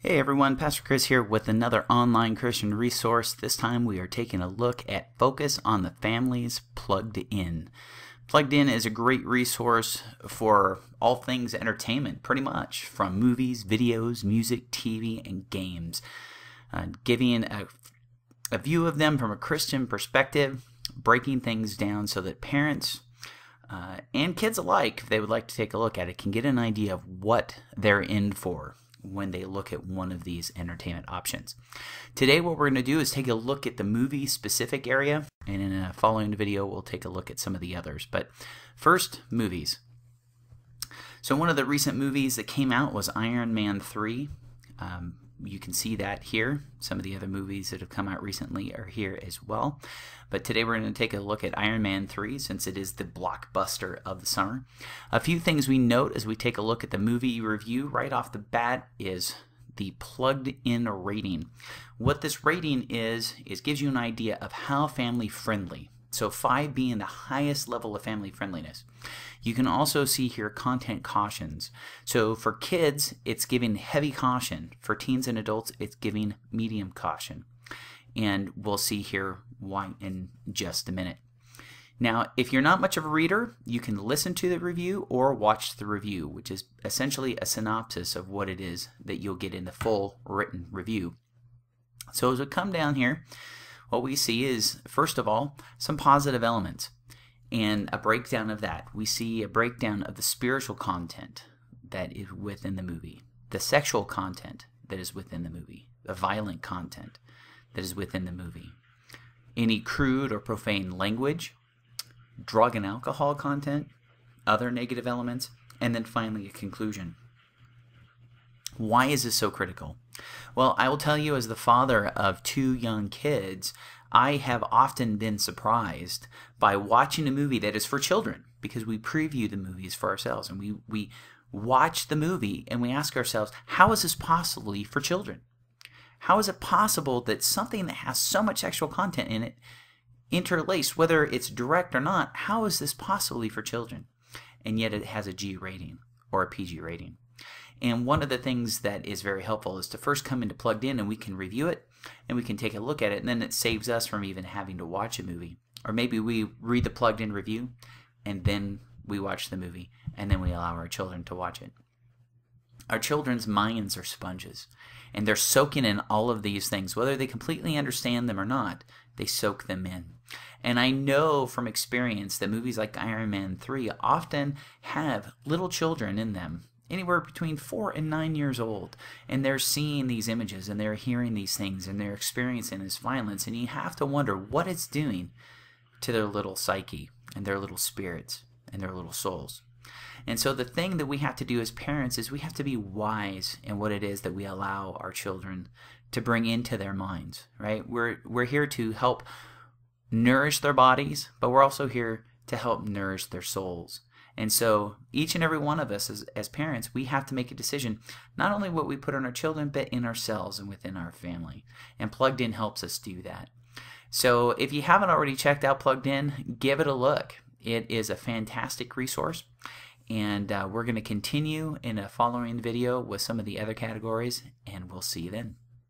Hey everyone, Pastor Chris here with another online Christian resource. This time we are taking a look at Focus on the Families Plugged In. Plugged In is a great resource for all things entertainment, pretty much, from movies, videos, music, TV, and games. Giving a view of them from a Christian perspective, breaking things down so that parents and kids alike, if they would like to take a look at it, can get an idea of what they're in for when they look at one of these entertainment options. Today what we're going to do is take a look at the movie specific area, and in a following video we'll take a look at some of the others. But first, movies. So one of the recent movies that came out was Iron Man 3. You can see that here. Some of the other movies that have come out recently are here as well. But today we're going to take a look at Iron Man 3 since it is the blockbuster of the summer. A few things we note as we take a look at the movie review right off the bat is the plugged in rating. What this rating is gives you an idea of how family friendly. So 5 being the highest level of family friendliness. You can also see here content cautions. So for kids, it's giving heavy caution. For teens and adults, it's giving medium caution. And we'll see here why in just a minute. Now, if you're not much of a reader, you can listen to the review or watch the review, which is essentially a synopsis of what it is that you'll get in the full written review. So as we come down here, what we see is, first of all, some positive elements and a breakdown of that. We see a breakdown of the spiritual content that is within the movie, the sexual content that is within the movie, the violent content that is within the movie, any crude or profane language, drug and alcohol content, other negative elements, and then finally a conclusion. Why is this so critical? Well, I will tell you, as the father of 2 young kids, I have often been surprised by watching a movie that is for children, because we preview the movies for ourselves and we watch the movie and we ask ourselves, how is this possibly for children? How is it possible that something that has so much sexual content in it, interlaced, whether it's direct or not, how is this possibly for children? And yet it has a G rating or a PG rating. And one of the things that is very helpful is to first come into Plugged In and we can review it and we can take a look at it, and then it saves us from even having to watch a movie. Or maybe we read the Plugged In review and then we watch the movie and then we allow our children to watch it. Our children's minds are sponges and they're soaking in all of these things. Whether they completely understand them or not, they soak them in. And I know from experience that movies like Iron Man 3 often have little children in them, anywhere between 4 and 9 years old, and they're seeing these images and they're hearing these things and they're experiencing this violence, and you have to wonder what it's doing to their little psyche and their little spirits and their little souls. And so the thing that we have to do as parents is we have to be wise in what it is that we allow our children to bring into their minds, right? We're here to help nourish their bodies, but we're also here to help nourish their souls. And so each and every one of us as parents, we have to make a decision, not only what we put on our children, but in ourselves and within our family. And Plugged In helps us do that. So if you haven't already checked out Plugged In, give it a look. It is a fantastic resource. And we're going to continue in a following video with some of the other categories, and we'll see you then.